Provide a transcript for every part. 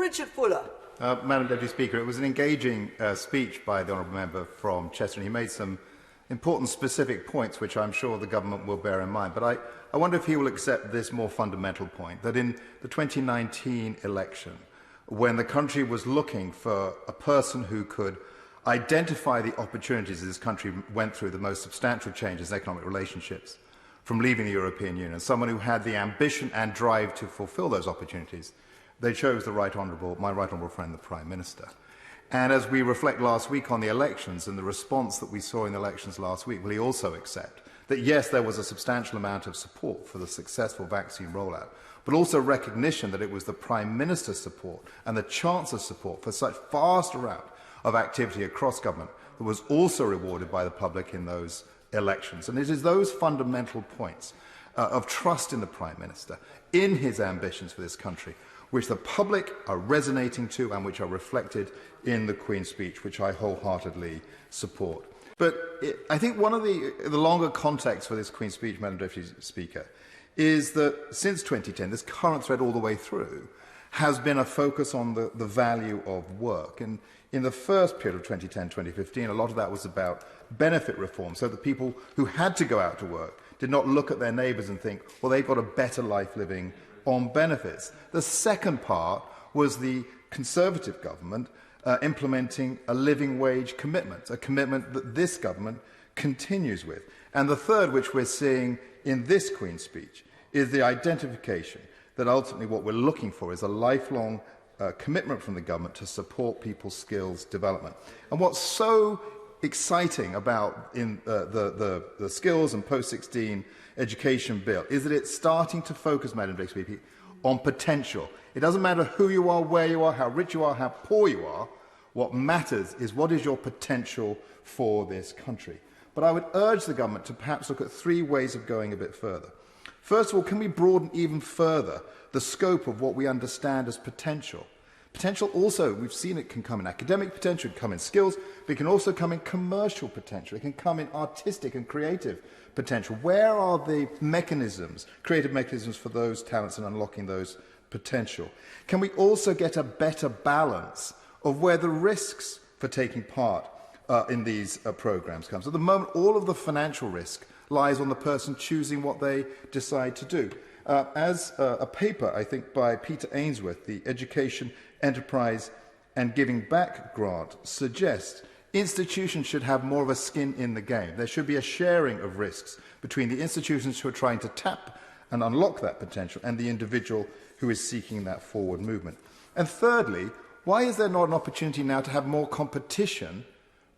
Richard Fuller. Madam Deputy Speaker, it was an engaging speech by the honourable member from Chester, and he made some important specific points which I'm sure the government will bear in mind. But I wonder if he will accept this more fundamental point, that in the 2019 election, when the country was looking for a person who could identify the opportunities this country went through, the most substantial changes in economic relationships from leaving the European Union, someone who had the ambition and drive to fulfil those opportunities, they chose my right honourable friend, the Prime Minister. And as we reflect last week on the elections and the response that we saw in the elections last week, will he also accept that, yes, there was a substantial amount of support for the successful vaccine rollout, but also recognition that it was the Prime Minister's support and the Chancellor's support for such fast route of activity across government that was also rewarded by the public in those elections. And it is those fundamental points of trust in the Prime Minister, in his ambitions for this country, which the public are resonating to and which are reflected in the Queen's speech, which I wholeheartedly support. But I think one of the longer contexts for this Queen's speech, Madam Deputy Speaker, is that since 2010, this current thread all the way through has been a focus on the value of work. And in the first period of 2010-2015, a lot of that was about benefit reform, so that people who had to go out to work did not look at their neighbours and think, well, they've got a better life living on benefits. The second part was the Conservative government implementing a living wage commitment, a commitment that this government continues with. And the third, which we're seeing in this Queen's speech, is the identification that ultimately what we're looking for is a lifelong commitment from the government to support people's skills development. And what's so exciting about the skills and post-16 education bill is that it's starting to focus, Madam Deputy Speaker, on potential. It doesn't matter who you are, where you are, how rich you are, how poor you are. What matters is what is your potential for this country. But I would urge the government to perhaps look at three ways of going a bit further. First of all, can we broaden even further the scope of what we understand as potential? Potential also, we've seen it can come in academic potential, it can come in skills, but it can also come in commercial potential. It can come in artistic and creative potential. Where are the mechanisms, creative mechanisms for those talents and unlocking those potential? Can we also get a better balance of where the risks for taking part in these programs come? So at the moment, all of the financial risk lies on the person choosing what they decide to do. As a paper, I think, by Peter Ainsworth, the Education, Enterprise and Giving Back grant, suggests institutions should have more of a skin in the game. There should be a sharing of risks between the institutions who are trying to tap and unlock that potential and the individual who is seeking that forward movement. And thirdly, why is there not an opportunity now to have more competition,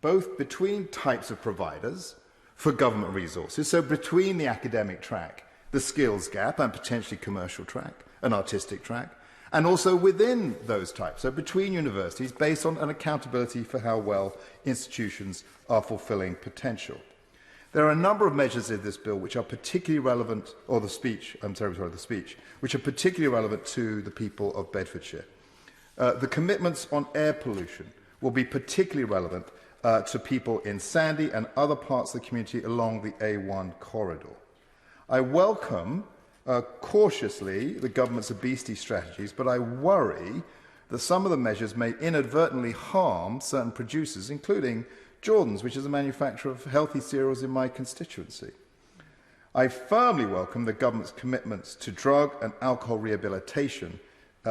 both between types of providers for government resources, so between the academic track, the skills gap, and potentially commercial track, an artistic track, and also within those types, so between universities, based on an accountability for how well institutions are fulfilling potential. There are a number of measures in this bill which are particularly relevant, or the speech, which are particularly relevant to the people of Bedfordshire. The commitments on air pollution will be particularly relevant to people in Sandy and other parts of the community along the A1 corridor. I welcome cautiously the government's obesity strategies, but I worry that some of the measures may inadvertently harm certain producers, including Jordan's, which is a manufacturer of healthy cereals in my constituency. I firmly welcome the government's commitments to drug and alcohol rehabilitation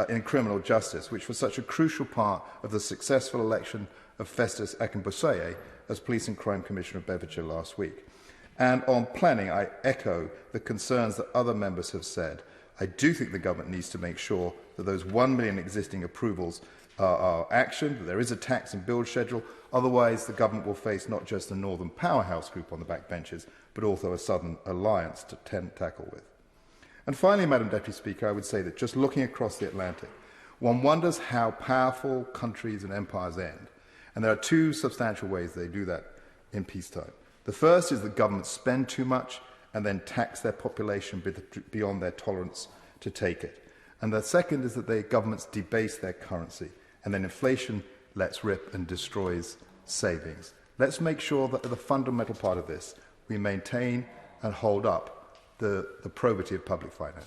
in criminal justice, which was such a crucial part of the successful election of Festus Akinboseye as Police and Crime Commissioner of Bedfordshire last week. And on planning, I echo the concerns that other members have said. I do think the government needs to make sure that those 1 million existing approvals are actioned, that there is a tax and build schedule. Otherwise, the government will face not just a Northern powerhouse group on the backbenches, but also a Southern alliance to tackle with. And finally, Madam Deputy Speaker, I would say that just looking across the Atlantic, one wonders how powerful countries and empires end. And there are two substantial ways they do that in peacetime. The first is that governments spend too much and then tax their population beyond their tolerance to take it. And the second is that governments debase their currency, and then inflation lets rip and destroys savings. Let's make sure that at the fundamental part of this, we maintain and hold up the probity of public finance.